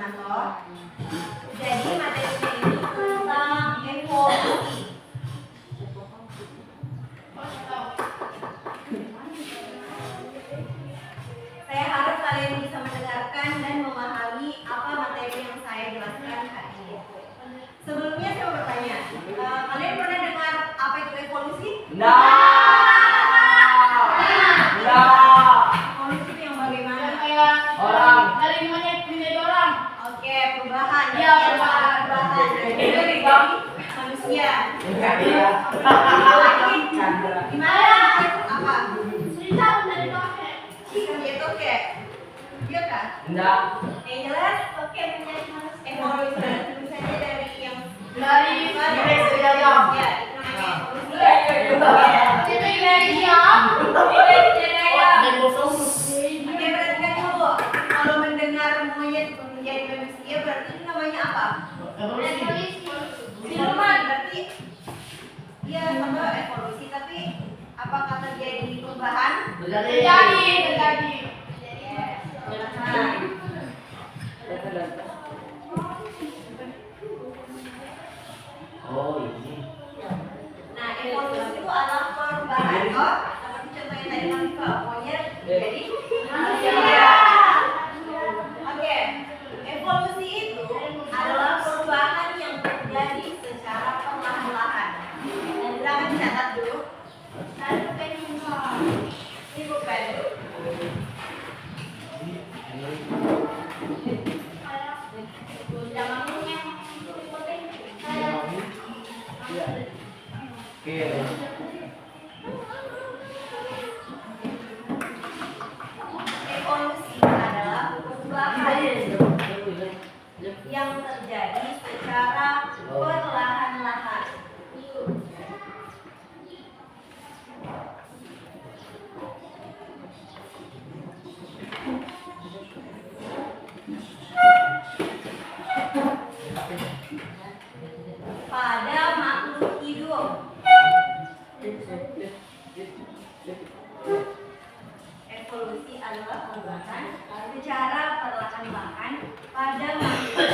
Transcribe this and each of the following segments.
Sumanto. Jadi materinya ini tentang evolusi. Saya harap kalian bisa mendengarkan dan memahami apa materi yang saya jelaskan hari ini. Sebelumnya saya mau bertanya, kalian pernah dengar apa itu evolusi? Evolusi itu yang bagaimana? Orang dari monyet menjadi orang. Oke, perubahan. Iya, perubahan. Dari manusia. Gimana? Apa? Cerita dari kakek. Dia toke. Dia kan? Enggak. Yang jelas toke menjadi manusia. Evolusi misalnya dari yang Dari dari ayam. Ya, itu namanya evolusi. Jadi dari siapa? Dari ayam. Dari bosong. Oke, perhatikan dulu. Kalau mendengar monyet menjadi manusia berarti itu namanya apa? Evolusi. Siluman. Berarti dia sama evolusi, tapi apakah terjadi perubahan? Terjadi. Oh, ini. Nah, evolusi itu adalah perubahan. Oh, seperti contohnya tadi ke monyet jadi manusia. Oke, evolusi itu adalah perubahan yang terjadi secara perlahan-lahan. Dan silakan dicatat dulu. Ini bukan. Oke. Evolusi adalah perubahan yang terjadi secara perlahan-lahan. Pada makhluk hidup. Evolusi adalah perubahan secara perlahan-lahan pada makhluk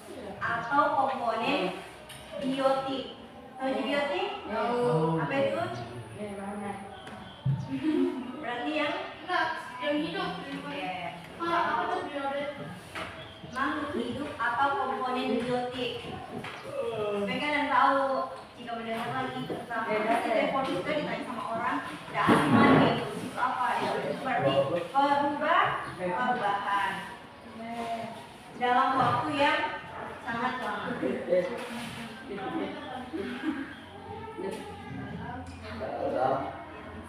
hidup atau komponen biotik. Tahu biotik? Apa itu? Berarti yang Yang hidup. Apa tuh biotik? makhluk hidup atau komponen biotik. Supaya kalian tahu jika mendengar lagi tentang evolusi itu ditanya sama orang, tidak asing lagi itu apa? Itu berarti perubahan dalam waktu yang sangat lama.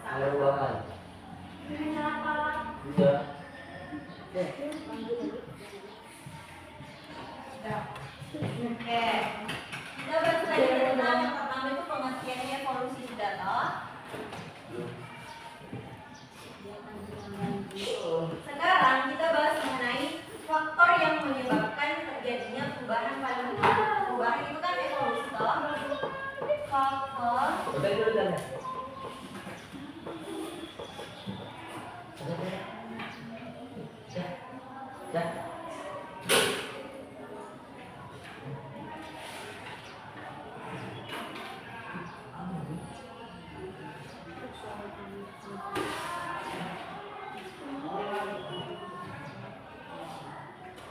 Ada perubahan. Kenapa? Udah. Oke. Kita bahas lagi tentang yang pertama itu pengertiannya evolusi sudah tahu. Sekarang kita bahas mengenai faktor yang menyebabkan terjadinya perubahan pada makhluk. Perubahan itu kan evolusi toh. Faktor Udah itu udah. Ya.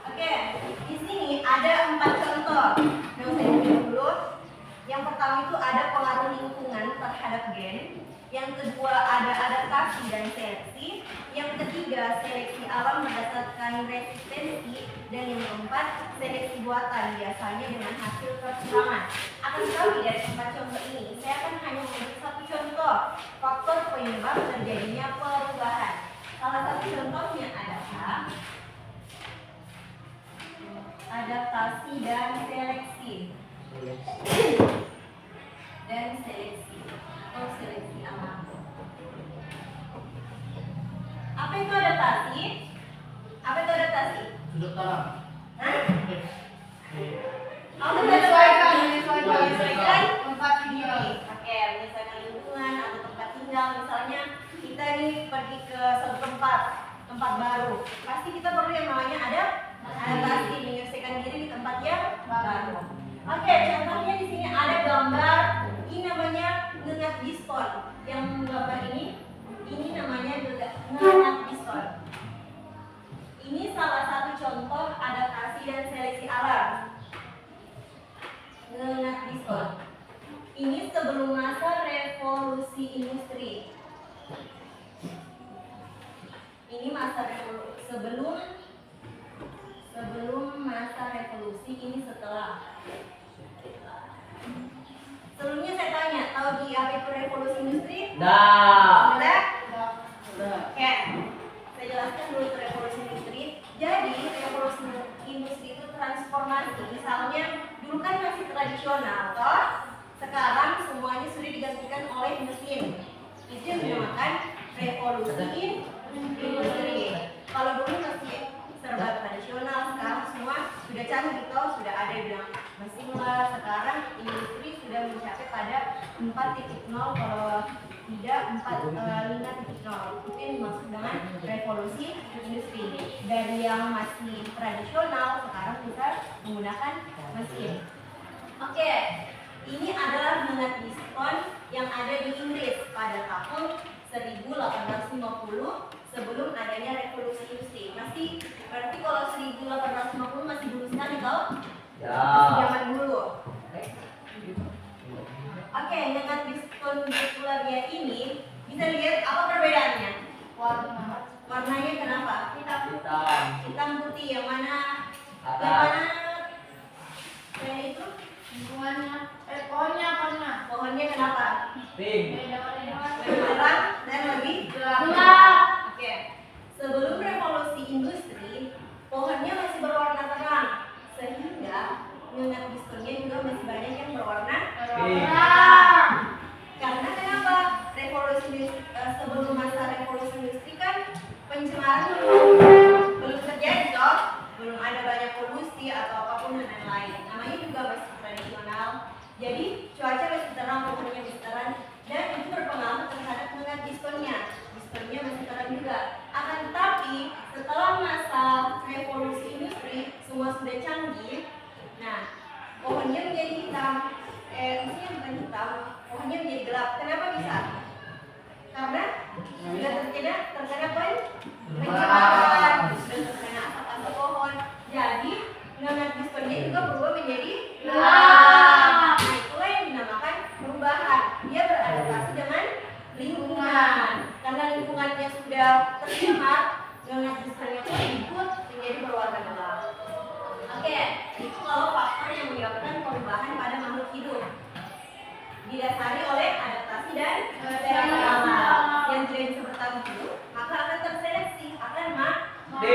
Oke, di sini ada 4 contoh. Yang saya tulis dulu. Yang pertama itu ada pengaruh lingkungan terhadap gen. Yang kedua ada adaptasi dan seleksi. Yang ketiga seleksi alam berdasarkan resistensi. Dan yang keempat seleksi buatan biasanya dengan hasil persilangan. Akan tetapi dari 4 contoh ini saya akan hanya memberi satu contoh faktor penyebab terjadinya perubahan. Salah satu contohnya adalah adaptasi dan seleksi. Dan seleksi atau seleksi alam. Apa itu adaptasi? Apa itu adaptasi? Sudut tanam. Hah? Apa itu Menyesuaikan. menyesuaikan Tempat tinggal. Oke, menyesuaikan lingkungan atau tempat tinggal. Misalnya kita ini pergi ke suatu tempat baru, pasti kita perlu yang namanya adaptasi. Oke, contohnya di sini ada gambar. Ini namanya ngengat diskon. Yang gambar ini namanya ngengat diskon. Ini salah satu contoh adaptasi dan seleksi alam. Ngengat diskon. Ini sebelum masa revolusi industri. Ini masa sebelum masa revolusi, ini setelah. Sebelumnya saya tanya, tahu di apa itu revolusi industri? Dah. Sudah? Udah. Oke, saya jelaskan dulu revolusi industri. Jadi revolusi industri itu transformasi. Misalnya dulu kan masih tradisional, toh? Sekarang semuanya sudah digantikan oleh mesin. Itu yang dinamakan revolusi industri. Kalau dulu masih serba tradisional, sekarang semua sudah canggih, toh? Sudah ada yang bilang mesin lah. Sekarang industri sudah mencapai pada 4.0, kalau tidak 5.0. Itu yang dimaksud dengan revolusi industri. Dari yang masih tradisional sekarang bisa menggunakan mesin. Oke, ini adalah ngengat diskon yang ada di Inggris pada tahun 1850 sebelum adanya revolusi industri. Berarti kalau 1850 masih dulu sekali, toh? Ya. Masih zaman dulu. Oke, ngengat diskon populernya ini bisa lihat apa perbedaannya? Warnanya kenapa? Hitam putih. Yang mana? Yang itu? Pohonnya kenapa? Pink. Merah dan lebih gelap. Oke. Sebelum revolusi industri, pohonnya masih berwarna terang, sehingga ngengat diskonnya juga masih banyak yang berwarna merah. Karena kenapa? Sebelum masa revolusi industri kan pencemaran belum terjadi, toh? Belum ada banyak polusi atau apapun dan lain-lain. Namanya juga masih tradisional. Jadi cuaca masih terang, pohonnya masih terang, dan itu berpengaruh terhadap ngengat diskonnya. Diskonnya masih terang juga. Akan tetapi setelah masa revolusi industri, semua sudah canggih. Nah, pohonnya menjadi hitam. Maksudnya bukan hitam, pohonnya menjadi gelap. Kenapa bisa? Karena sudah terkena pencemaran, sudah terkena asap-asap pohon. Jadi ngengat diskonnya juga berubah menjadi gelap. Nah, itulah yang dinamakan perubahan. Dia beradaptasi dengan lingkungan. Karena lingkungannya sudah tercemar, ngengat diskonnya pun ikut menjadi berwarna gelap. Oke, itu kalau faktor yang menyebabkan perubahan pada makhluk hidup didasari oleh adaptasi dan seleksi alam. Yang tidak bisa bertahan hidup, maka akan terseleksi, akan mati.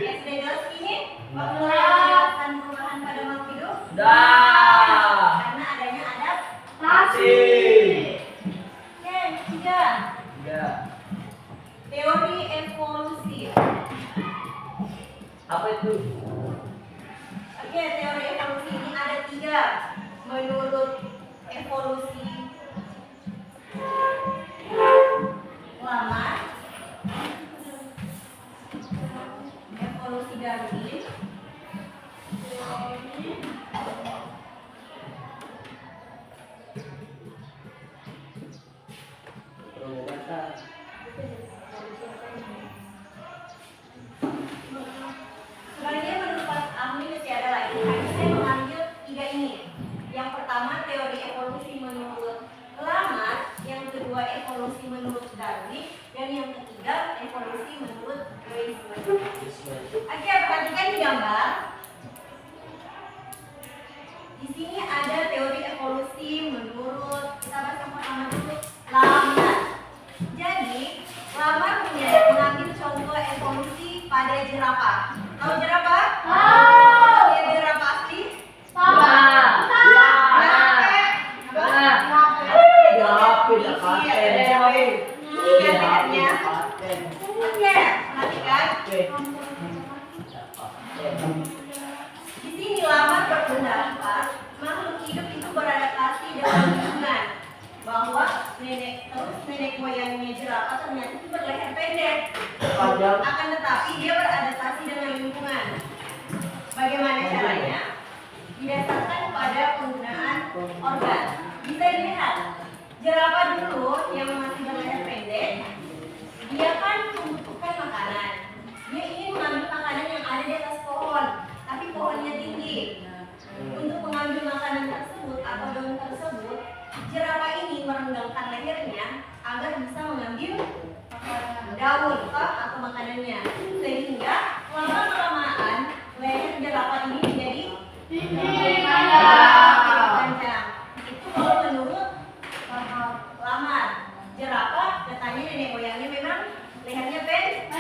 Ya, sudah jelas ini faktor yang menyebabkan perubahan pada makhluk hidup. Karena adanya adaptasi. Oke, ketiga. Teori evolusi. Apa itu? Oke, teori evolusi ini ada 3. Menurut evolusi lama, evolusi Darwin, sebenarnya menurut ahli masih ada lagi. Hanya saya mengambil 3 ini. Yang pertama teori evolusi menurut Lamarck, yang kedua evolusi menurut Darwin, dan yang ketiga evolusi menurut Weismann. Oke, perhatikan di gambar. Di sini ada teori evolusi menurut, kita bahas yang pertama dulu, Lamarck. Jadi Lamarck mengambil contoh evolusi pada jerapah. Tahu jerapah? Ya, jerapah asli? Oke, perhatikan. Di sini Lamarck berpendapat makhluk hidup itu beradaptasi dengan lingkungan, bahwa nenek moyangnya jerapah ternyata itu berleher pendek. Akan tetapi dia beradaptasi dengan lingkungan. Bagaimana caranya? jerapah dulu yang masih berleher pendek, dia kan membutuhkan makanan. Dia ingin mengambil makanan yang ada di atas pohon, tapi pohonnya tinggi. Untuk mengambil makanan tersebut atau daun tersebut, jerapah ini merenggangkan lehernya agar bisa mengambil daun atau makanannya, sehingga lama-kelamaan leher jerapah ini menjadi panjang. Itu kalau menurut Lamar. Jerapah katanya nenek moyangnya memang lehernya pendek.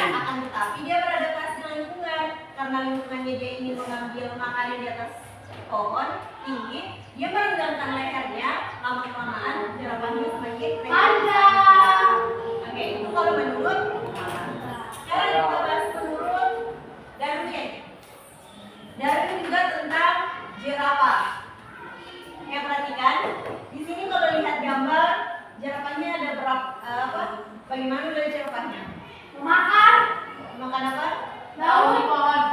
Akan tetapi dia beradaptasi dengan lingkungan, karena lingkungannya dia ingin mengambil makanan di atas pohon tinggi, dia merenggangkan lehernya. Lama-kelamaan jerapahnya semakin panjang. Oke, itu kalau menurut sekarang kita bahas menurut Darwin. Darwin juga tentang jerapah. Oke, perhatikan. Di sini kalau lihat gambar jerapahnya ada berapa? Bagaimana dari jerapahnya? Makan Makan apa? daun pohon.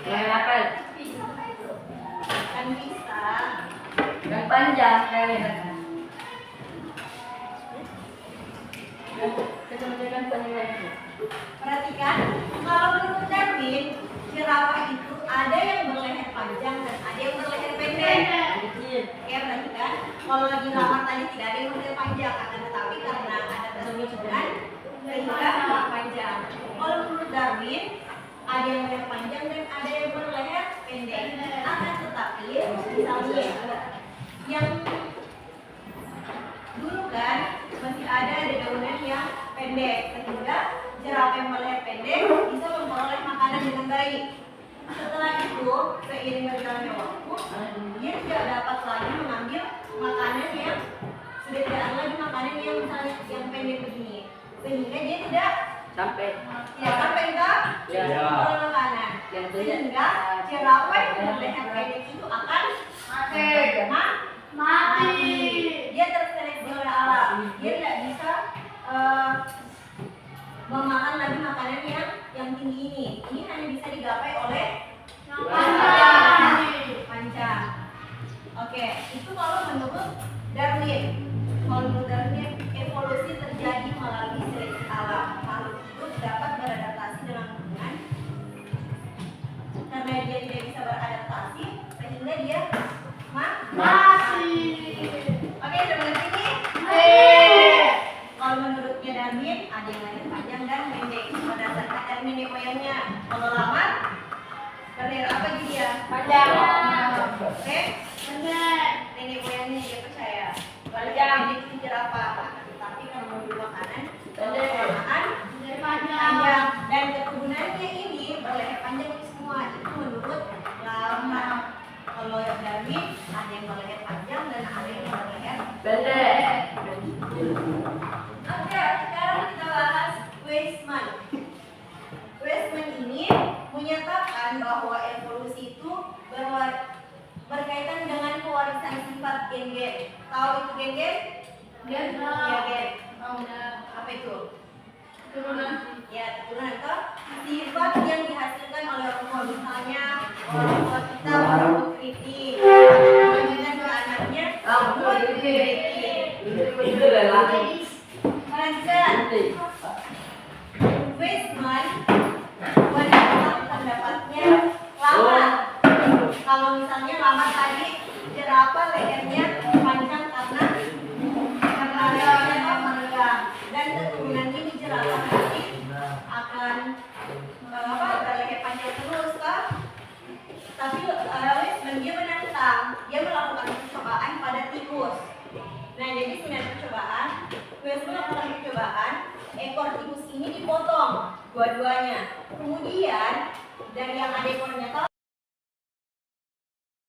Makan. Kan pisang. Yang panjang kayak Perhatikan, kalau menurut Darwin, jerapah itu ada yang berleher panjang dan ada yang berleher pendek. Oke, perhatikan. Kalau lagi lamar tadi tidak ada yang berleher panjang, akan tetapi karena ada keseimbangan sehingga panjang. Kalau menurut Darwin, ada yang berleher panjang dan ada yang berleher pendek. Akan tetapi, misalnya yang dulu kan masih ada dedaunan yang pendek, sehingga jerapah yang berleher pendek bisa memperoleh makanan dengan baik. Setelah itu, seiring berjalannya waktu, dia tidak dapat lagi mengambil makanan yang sudah tidak ada lagi makanan yang misalnya yang pendek begini, sehingga dia tidak sampai sampai ke Ya. memperoleh makanan, sehingga jerapah yang berleher pendek itu akan mati. Dia terseleksi oleh alam. Dia tidak bisa memakan lagi makanan yang tinggi ini. Ini hanya bisa digapai oleh panjang. Oke, itu kalau menurut Darwin. Kalau menurut Darwin, evolusi terjadi melalui seleksi alam. Makhluk hidup dapat beradaptasi dengan lingkungan. Karena dia tidak bisa beradaptasi, sehingga dia mati. Oke, udah mengerti nih? Kalau menurutnya Darwin, ada yang leher panjang dan pendek berdasarkan dari nenek moyangnya. Kalau Lamar, berleher apa jadi dia? Panjang. Oke, nenek moyangnya dia percaya. Panjang itu jerapah, tetapi kalau mau makanan, kelamaan panjang dan keturunannya ini berleher panjang semua. Itu menurut Lamar. Kalau Darwin, ada yang berleher panjang dan ada yang berleher pendek. Oke, sekarang kita bahas Weismann. Weismann ini menyatakan bahwa evolusi itu berkaitan dengan pewarisan sifat gen-gen. Tahu itu gen-gen? Ya, gen. Apa itu? Ya, keturunan itu sifat yang dihasilkan oleh orang tua. Misalnya orang tua kita berumur kritik, kemudian ke anaknya berumur kritik. Itu lelaki. Perhatikan, Weismann menentang pendapatnya Lamar. Kalau misalnya Lamar tadi jerapah lehernya panjang karena lehernya merenggang, dan keturunannya di jerapah nanti akan berleher panjang terus kan? Tapi Weismann dia menentang, dia melakukan percobaan pada tikus. Nah, jadi 9 percobaan, Weismann melakukan percobaan, ekor tikus ini dipotong dua-duanya. Kemudian dari yang ada ekornya